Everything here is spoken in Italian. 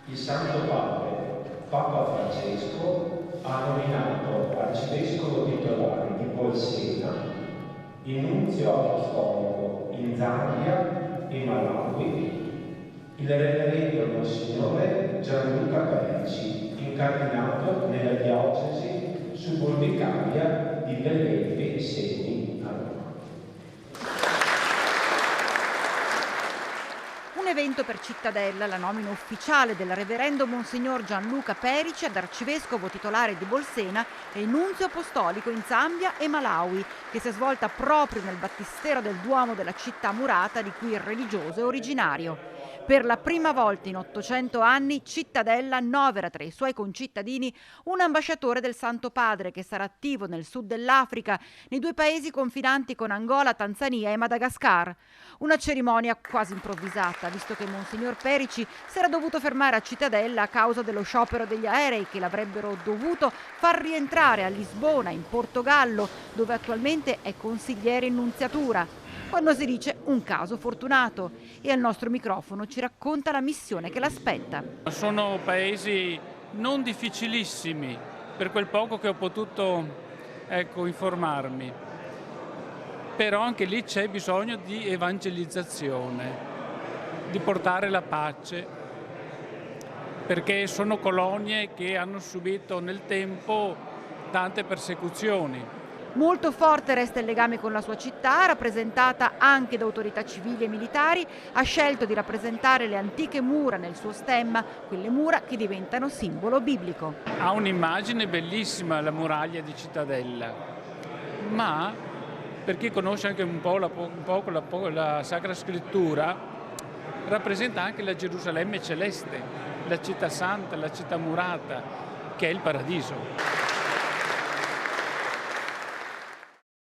Il Santo Padre, Papa Francesco, ha nominato arcivescovo titolare di Bolsena, il nunzio apostolico in Zambia e Malawi, il reverendo Monsignore Gianluca Perici, incardinato nella diocesi suburbicaria di Velletri Segni a Roma. Un evento per Cittadella, la nomina ufficiale del reverendo Monsignor Gianluca Perici ad arcivescovo titolare di Bolsena e nunzio apostolico in Zambia e Malawi, che si è svolta proprio nel battistero del Duomo della città murata di cui il religioso è originario. Per la prima volta in 800 anni Cittadella annovera tra i suoi concittadini un ambasciatore del Santo Padre che sarà attivo nel sud dell'Africa, nei due paesi confinanti con Angola, Tanzania e Madagascar. Una cerimonia quasi improvvisata, visto che Monsignor Perici si era dovuto fermare a Cittadella a causa dello sciopero degli aerei che l'avrebbero dovuto far rientrare a Lisbona, in Portogallo, dove attualmente è consigliere in nunziatura. Quando si dice un caso fortunato, e al nostro microfono ci racconta la missione che l'aspetta. Sono paesi non difficilissimi, per quel poco che ho potuto informarmi, però anche lì c'è bisogno di evangelizzazione, di portare la pace, perché sono colonie che hanno subito nel tempo tante persecuzioni. Molto forte resta il legame con la sua città, rappresentata anche da autorità civili e militari. Ha scelto di rappresentare le antiche mura nel suo stemma, quelle mura che diventano simbolo biblico. Ha un'immagine bellissima la muraglia di Cittadella, ma per chi conosce anche un po' la Sacra Scrittura, rappresenta anche la Gerusalemme celeste, la città santa, la città murata, che è il paradiso.